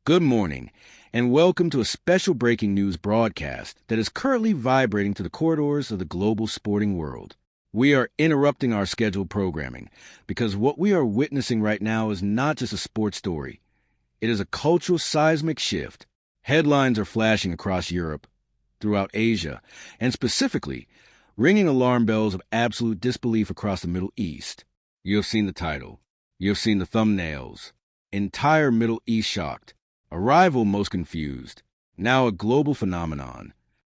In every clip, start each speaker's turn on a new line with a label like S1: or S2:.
S1: Good morning, and welcome to a special breaking news broadcast that is currently vibrating to the corridors of the global sporting world. We are interrupting our scheduled programming because what we are witnessing right now is not just a sports story. It is a cultural seismic shift. Headlines are flashing across Europe, throughout Asia, and specifically, ringing alarm bells of absolute disbelief across the Middle East. You have seen the title. You have seen the thumbnails. Entire Middle East shocked. Arrival most confused. Now a global phenomenon.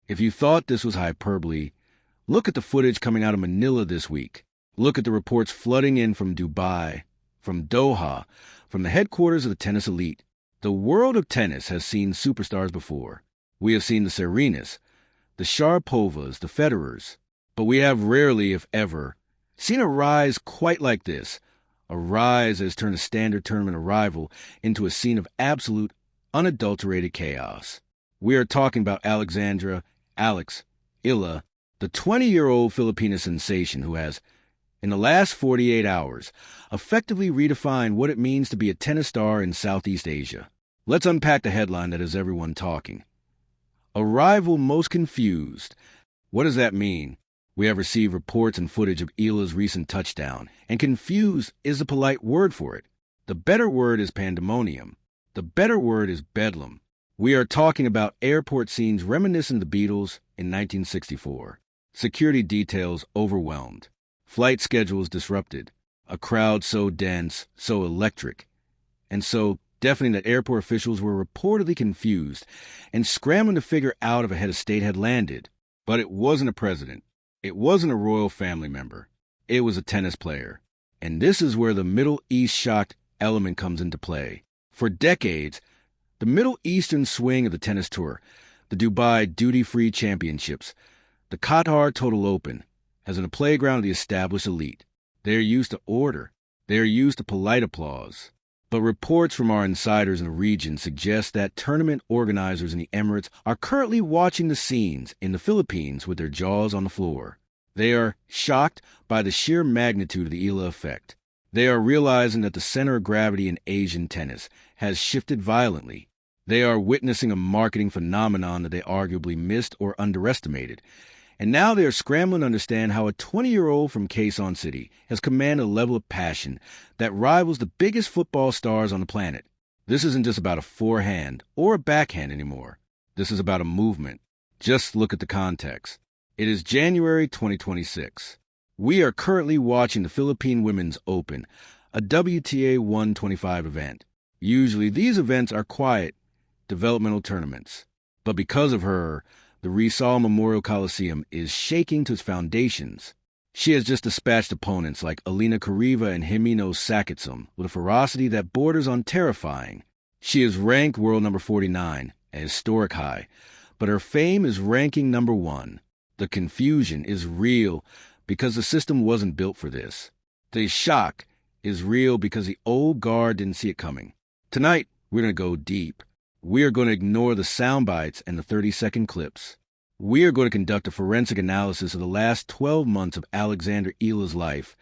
S1: If you thought this was hyperbole, look at the footage coming out of Manila this week. Look at the reports flooding in from Dubai, from Doha, from the headquarters of the tennis elite. The world of tennis has seen superstars before. We have seen the Serenas, the Sharapovas, the Federers. But we have rarely, if ever, seen a rise quite like this. A rise that has turned a standard tournament arrival into a scene of absolute, unadulterated chaos. We are talking about Alexandra Eala, the 20-year-old Filipina sensation who has, in the last 48 hours, effectively redefined what it means to be a tennis star in Southeast Asia. Let's unpack the headline that has everyone talking. Arrival most confused. What does that mean? We have received reports and footage of Eala's recent touchdown, and confused is the polite word for it. The better word is pandemonium. The better word is bedlam. We are talking about airport scenes reminiscent of the Beatles in 1964. Security details overwhelmed. Flight schedules disrupted. A crowd so dense, so electric, and so deafening that airport officials were reportedly confused and scrambling to figure out if a head of state had landed. But it wasn't a president. It wasn't a royal family member. It was a tennis player. And this is where the Middle East shocked element comes into play. For decades, the Middle Eastern swing of the tennis tour, the Dubai duty-free championships, the Qatar Total Open, has been a playground of the established elite. They are used to order. They are used to polite applause. But reports from our insiders in the region suggest that tournament organizers in the Emirates are currently watching the scenes in the Philippines with their jaws on the floor. They are shocked by the sheer magnitude of the Eala effect. They are realizing that the center of gravity in Asian tennis has shifted violently. They are witnessing a marketing phenomenon that they arguably missed or underestimated. And now they are scrambling to understand how a 20-year-old from Quezon City has commanded a level of passion that rivals the biggest football stars on the planet. This isn't just about a forehand or a backhand anymore. This is about a movement. Just look at the context. It is January 2026. We are currently watching the Philippine Women's Open, a WTA 125 event. Usually these events are quiet, developmental tournaments. But because of her, the Rizal Memorial Coliseum is shaking to its foundations. She has just dispatched opponents like Alina Kariva and Jimeno Sakitsum with a ferocity that borders on terrifying. She is ranked world number 49, a historic high, but her fame is ranking number 1. The confusion is real because the system wasn't built for this. The shock is real because the old guard didn't see it coming. Tonight, we're going to go deep. We are going to ignore the sound bites and the 30-second clips. We are going to conduct a forensic analysis of the last 12 months of Alexandra Eala's life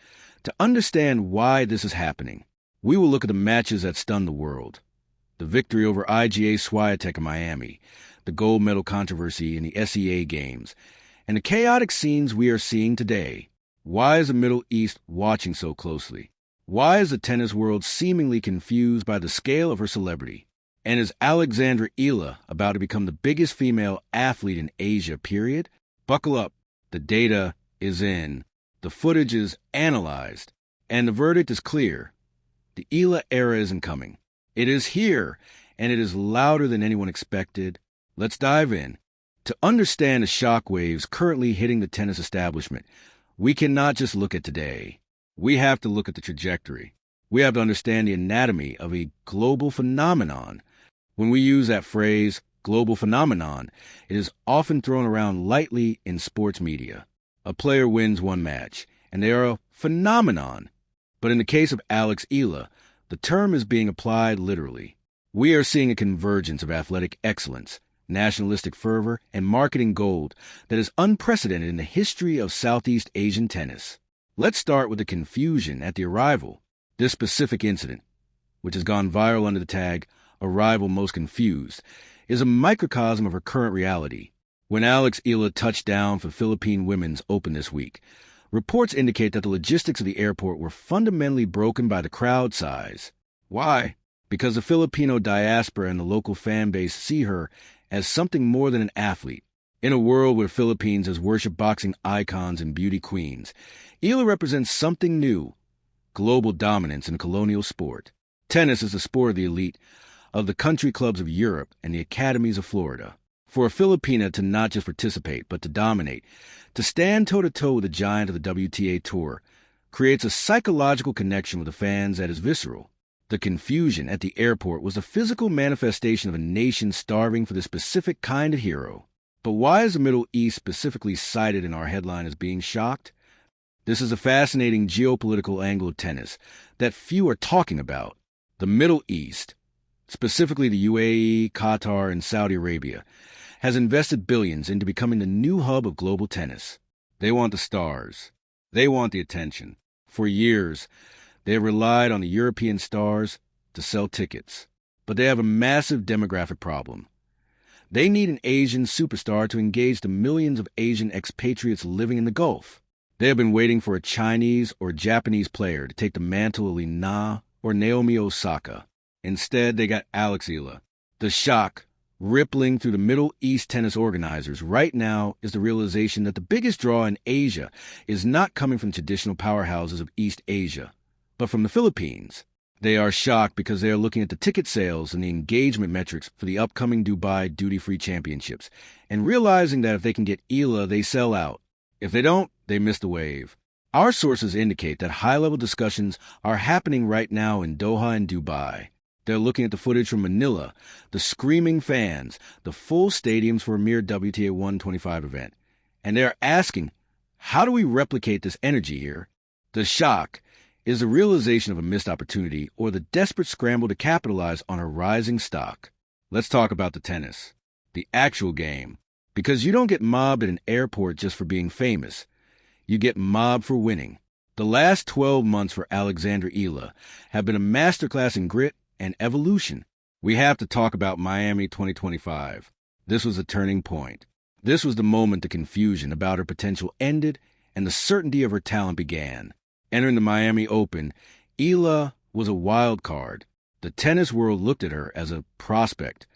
S1: to understand why this is happening. We will look at the matches that stunned the world. The victory over IGA Swiatek in Miami, the gold medal controversy in the SEA Games, and the chaotic scenes we are seeing today. Why is the Middle East watching so closely? Why is the tennis world seemingly confused by the scale of her celebrity? And is Alexandra Eala about to become the biggest female athlete in Asia, period? Buckle up. The data is in. The footage is analyzed. And the verdict is clear. The Eala era isn't coming. It is here, and it is louder than anyone expected. Let's dive in. To understand the shockwaves currently hitting the tennis establishment, we cannot just look at today. We have to look at the trajectory. We have to understand the anatomy of a global phenomenon. When we use that phrase, global phenomenon, it is often thrown around lightly in sports media. A player wins one match, and they are a phenomenon. But in the case of Alex Eala, the term is being applied literally. We are seeing a convergence of athletic excellence, nationalistic fervor, and marketing gold that is unprecedented in the history of Southeast Asian tennis. Let's start with the confusion at the arrival. This specific incident, which has gone viral under the tag a rival most confused, is a microcosm of her current reality. When Alex Eala touched down for Philippine Women's Open this week, reports indicate that the logistics of the airport were fundamentally broken by the crowd size. Why? Because the Filipino diaspora and the local fan base see her as something more than an athlete. In a world where Philippines has worshipped boxing icons and beauty queens, Eala represents something new: global dominance in a colonial sport. Tennis is the sport of the elite, of the country clubs of Europe and the academies of Florida. For a Filipina to not just participate, but to dominate, to stand toe-to-toe with the giant of the WTA Tour, creates a psychological connection with the fans that is visceral. The confusion at the airport was a physical manifestation of a nation starving for the specific kind of hero. But why is the Middle East specifically cited in our headline as being shocked? This is a fascinating geopolitical angle of tennis that few are talking about. The Middle East, specifically the UAE, Qatar, and Saudi Arabia, has invested billions into becoming the new hub of global tennis. They want the stars. They want the attention. For years, they have relied on the European stars to sell tickets. But they have a massive demographic problem. They need an Asian superstar to engage the millions of Asian expatriates living in the Gulf. They have been waiting for a Chinese or Japanese player to take the mantle of Li Na or Naomi Osaka. Instead, they got Alex Eala. The shock rippling through the Middle East tennis organizers right now is the realization that the biggest draw in Asia is not coming from traditional powerhouses of East Asia, but from the Philippines. They are shocked because they are looking at the ticket sales and the engagement metrics for the upcoming Dubai duty-free championships, and realizing that if they can get Eala, they sell out. If they don't, they miss the wave. Our sources indicate that high-level discussions are happening right now in Doha and Dubai. They're looking at the footage from Manila, the screaming fans, the full stadiums for a mere WTA 125 event. And they're asking, how do we replicate this energy here? The shock is the realization of a missed opportunity or the desperate scramble to capitalize on a rising stock. Let's talk about the tennis, the actual game. Because you don't get mobbed at an airport just for being famous. You get mobbed for winning. The last 12 months for Alexandra Eala have been a masterclass in grit and evolution. We have to talk about Miami 2025. This was a turning point. This was the moment the confusion about her potential ended and the certainty of her talent began. Entering the Miami Open, Eala was a wild card. The tennis world looked at her as a prospect.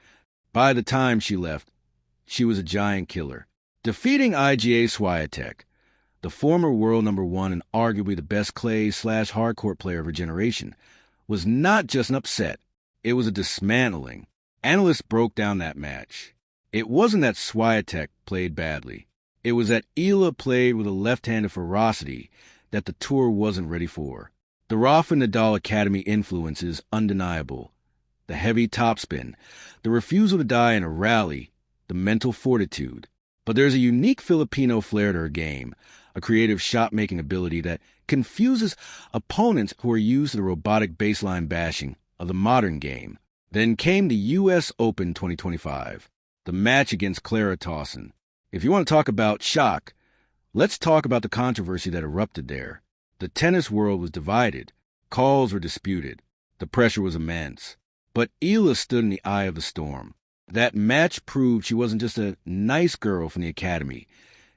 S1: By the time she left, she was a giant killer. Defeating IGA Swiatek, the former world number one and arguably the best clay/hardcourt player of her generation, was not just an upset, it was a dismantling. Analysts broke down that match. It wasn't that Swiatek played badly. It was that Eala played with a left-handed ferocity that the tour wasn't ready for. The Rafa Nadal Academy influence is undeniable. The heavy topspin, the refusal to die in a rally, the mental fortitude. But there's a unique Filipino flair to her game, a creative shot-making ability that confuses opponents who are used to the robotic baseline bashing of the modern game. Then came the U.S. Open 2025, the match against Clara Tauson. If you want to talk about shock, let's talk about the controversy that erupted there. The tennis world was divided. Calls were disputed. The pressure was immense. But Eala stood in the eye of the storm. That match proved she wasn't just a nice girl from the academy.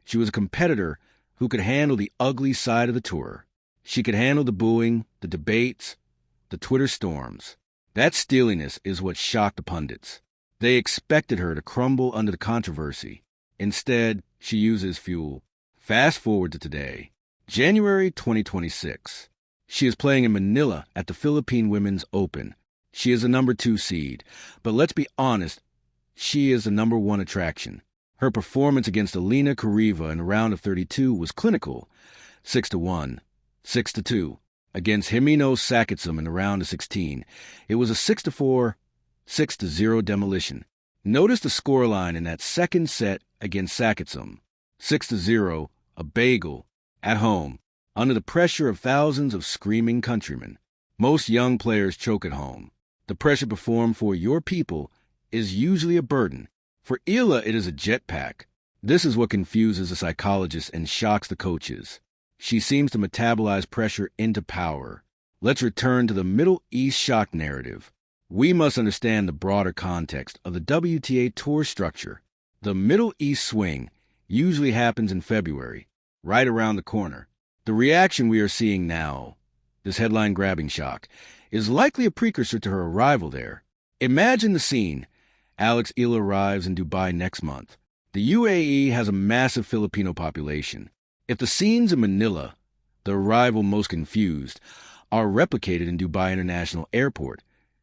S1: She was a competitor who could handle the ugly side of the tour. She could handle the booing, the debates, the Twitter storms. That steeliness is what shocked the pundits. They expected her to crumble under the controversy. Instead, she uses fuel. Fast forward to today, January 2026. She is playing in Manila at the Philippine Women's Open. She is a number 2 seed, but let's be honest, she is the number 1 attraction. Her performance against Alina Kariva in the round of 32 was clinical. 6-1, 6-2. Against Jimeno Sakitsum in the round of 16, it was a 6-4, 6-0 demolition. Notice the scoreline in that second set against Sakitsum. 6-0, a bagel, at home, under the pressure of thousands of screaming countrymen. Most young players choke at home. The pressure to perform for your people is usually a burden. For Eala, it is a jetpack. This is what confuses the psychologists and shocks the coaches. She seems to metabolize pressure into power. Let's return to the Middle East shock narrative. we must understand the broader context of the WTA tour structure. The Middle East swing usually happens in February, right around the corner. The reaction we are seeing now, this headline-grabbing shock, is likely a precursor to her arrival there. Imagine the scene. Alex Eala arrives in Dubai next month. The UAE has a massive Filipino population. If the scenes in Manila, the arrival most confused, are replicated in Dubai International Airport,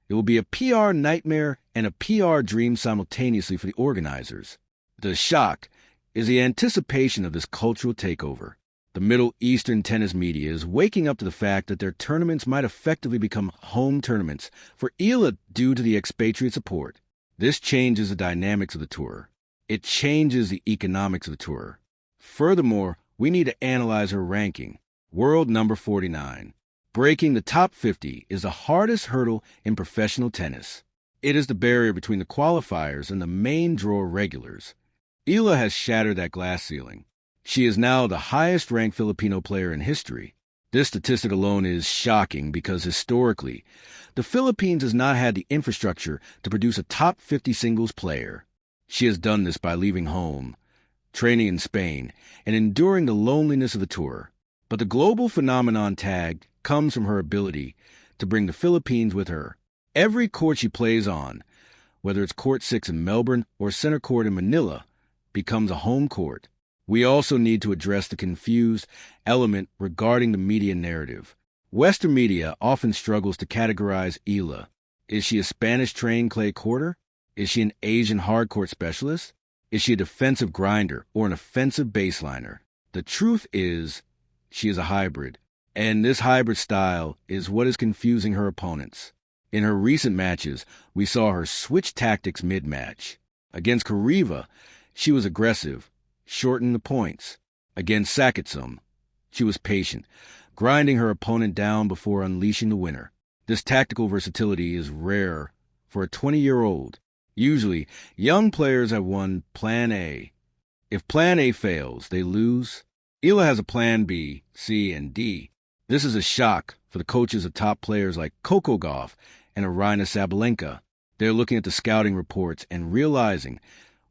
S1: it will be a PR nightmare and a PR dream simultaneously for the organizers. The shock is the anticipation of this cultural takeover. The Middle Eastern tennis media is waking up to the fact that their tournaments might effectively become home tournaments for Eala due to the expatriate support. This changes the dynamics of the tour. It changes the economics of the tour. Furthermore, we need to analyze her ranking. World number 49. Breaking the top 50 is the hardest hurdle in professional tennis. It is the barrier between the qualifiers and the main draw regulars. Eala has shattered that glass ceiling. She is now the highest-ranked Filipino player in history. This statistic alone is shocking because historically, the Philippines has not had the infrastructure to produce a top 50 singles player. She has done this by leaving home, training in Spain, and enduring the loneliness of the tour. But the global phenomenon tag comes from her ability to bring the Philippines with her. Every court she plays on, whether it's Court 6 in Melbourne or Center Court in Manila, becomes a home court. We also need to address the confused element regarding the media narrative. Western media often struggles to categorize Eala. Is she a Spanish-trained clay courter? Is she an Asian hardcourt specialist? Is she a defensive grinder or an offensive baseliner? The truth is, she is a hybrid. And this hybrid style is what is confusing her opponents. In her recent matches, we saw her switch tactics mid-match. Against Kariva, she was aggressive, shortened the points. Against Sakitsum, she was patient, grinding her opponent down before unleashing the winner. This tactical versatility is rare for a 20-year-old. Usually, young players have won Plan A. If Plan A fails, they lose. Eala has a Plan B, C, and D. This is a shock for the coaches of top players like Coco Gauff and Aryna Sabalenka. They're looking at the scouting reports and realizing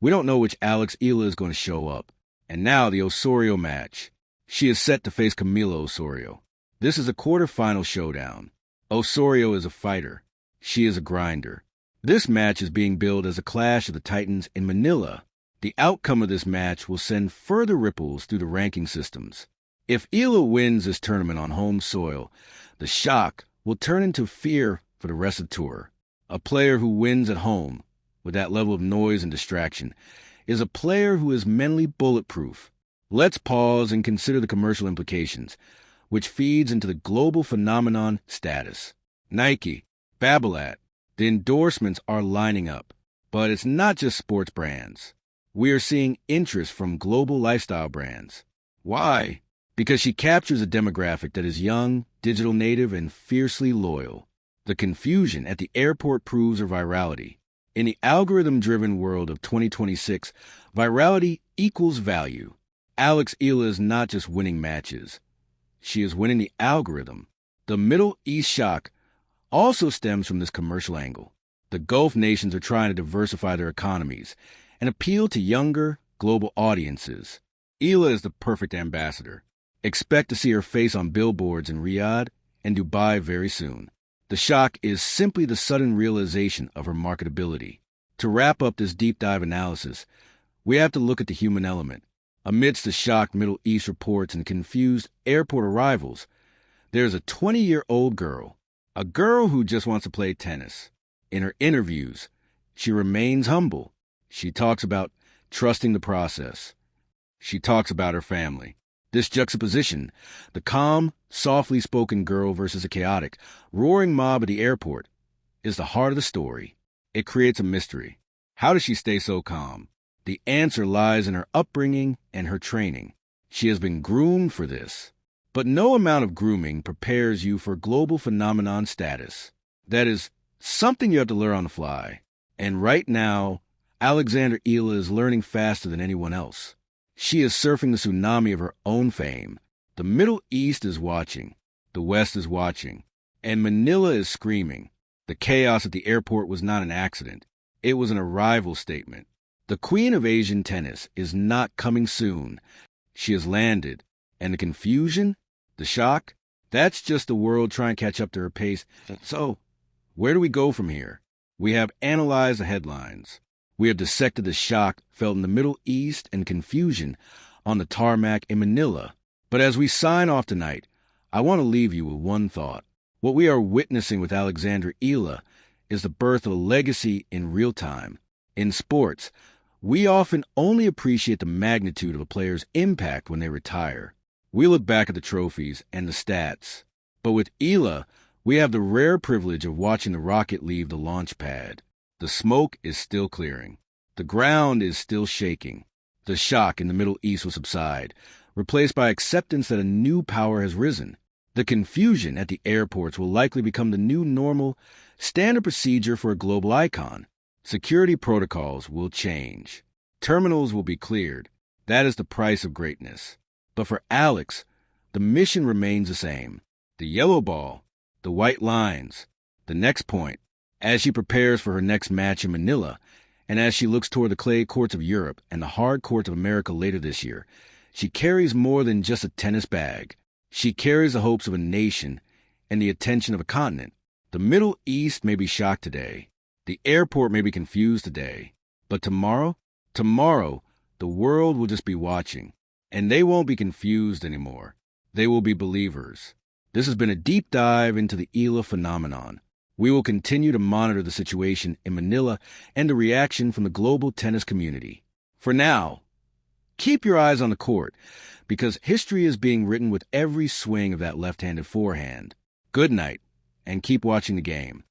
S1: we don't know which Alex Eala is going to show up. And now the Osorio match. She is set to face Camila Osorio. This is a quarterfinal showdown. Osorio is a fighter. She is a grinder. This match is being billed as a clash of the Titans in Manila. The outcome of this match will send further ripples through the ranking systems. If Eala wins this tournament on home soil, the shock will turn into fear for the rest of the tour. A player who wins at home, with that level of noise and distraction, is a player who is mentally bulletproof. Let's pause and consider the commercial implications, which feeds into the global phenomenon status. Nike, Babolat, the endorsements are lining up. But it's not just sports brands. We are seeing interest from global lifestyle brands. Why? Because she captures a demographic that is young, digital native, and fiercely loyal. The confusion at the airport proves her virality. In the algorithm-driven world of 2026, virality equals value. Alex Eala is not just winning matches. She is winning the algorithm. The Middle East shock also stems from this commercial angle. The Gulf nations are trying to diversify their economies and appeal to younger, global audiences. Eala is the perfect ambassador. Expect to see her face on billboards in Riyadh and Dubai very soon. The shock is simply the sudden realization of her marketability. To wrap up this deep dive analysis, we have to look at the human element. Amidst the shocked Middle East reports and confused airport arrivals, there's a 20-year-old girl, a girl who just wants to play tennis. In her interviews, she remains humble. She talks about trusting the process. She talks about her family. This juxtaposition, the calm, softly spoken girl versus a chaotic, roaring mob at the airport, is the heart of the story. It creates a mystery. How does she stay so calm? The answer lies in her upbringing and her training. She has been groomed for this. But no amount of grooming prepares you for global phenomenon status. That is something you have to learn on the fly. And right now, Alexandra Eala is learning faster than anyone else. She is surfing the tsunami of her own fame. The Middle East is watching. The West is watching. And Manila is screaming. The chaos at the airport was not an accident. It was an arrival statement. The queen of Asian tennis is not coming soon. She has landed. And the confusion? The shock? That's just the world trying to catch up to her pace. So, where do we go from here? We have analyzed the headlines. We have dissected the shock felt in the Middle East and confusion on the tarmac in Manila. But as we sign off tonight, I want to leave you with one thought. What we are witnessing with Alexandra Eala is the birth of a legacy in real time. In sports, we often only appreciate the magnitude of a player's impact when they retire. We look back at the trophies and the stats. But with Eala, we have the rare privilege of watching the rocket leave the launch pad. The smoke is still clearing. The ground is still shaking. The shock in the Middle East will subside, replaced by acceptance that a new power has risen. The confusion at the airports will likely become the new normal, standard procedure for a global icon. Security protocols will change. Terminals will be cleared. That is the price of greatness. But for Alex, the mission remains the same. The yellow ball, the white lines, the next point. As she prepares for her next match in Manila, and as she looks toward the clay courts of Europe and the hard courts of America later this year, she carries more than just a tennis bag. She carries the hopes of a nation and the attention of a continent. The Middle East may be shocked today. The airport may be confused today. But tomorrow, the world will just be watching. And they won't be confused anymore. They will be believers. This has been a deep dive into the Eala phenomenon. We will continue to monitor the situation in Manila and the reaction from the global tennis community. For now, keep your eyes on the court, because history is being written with every swing of that left-handed forehand. Good night, and keep watching the game.